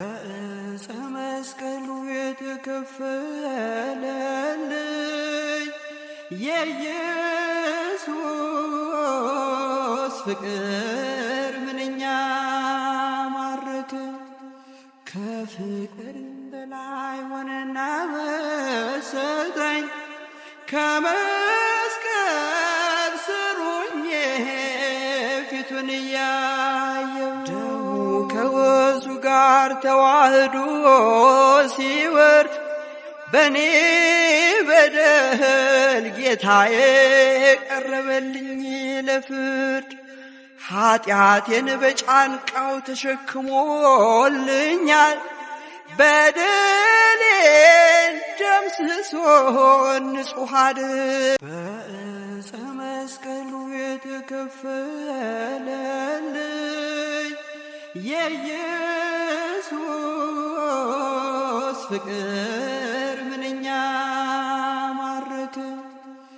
በዕፀ መስቀሉ የተከፈለልኝ የኢየሱስ ፍቅር ምንኛ ማረከ። ከፍቅር በላይ ሆነና መሰጠኝ ከመስቀል ስር ሆኜ ፊቱን እያየሁ ደሙ ከወዙ ጋር ተዋህዶ ሲወርድ በኔ በደል ጌታዬ ቀረበልኝ ለፍርድ። ኃጢአቴን በጫንቃው ተሸክሞልኛል በደሌን ደምስሶ ንጹሕ አድርጎኛል። በዕፀ መስቀሉ የተከፈለልኝ የኢየሱስ ፍቅር ምንኛ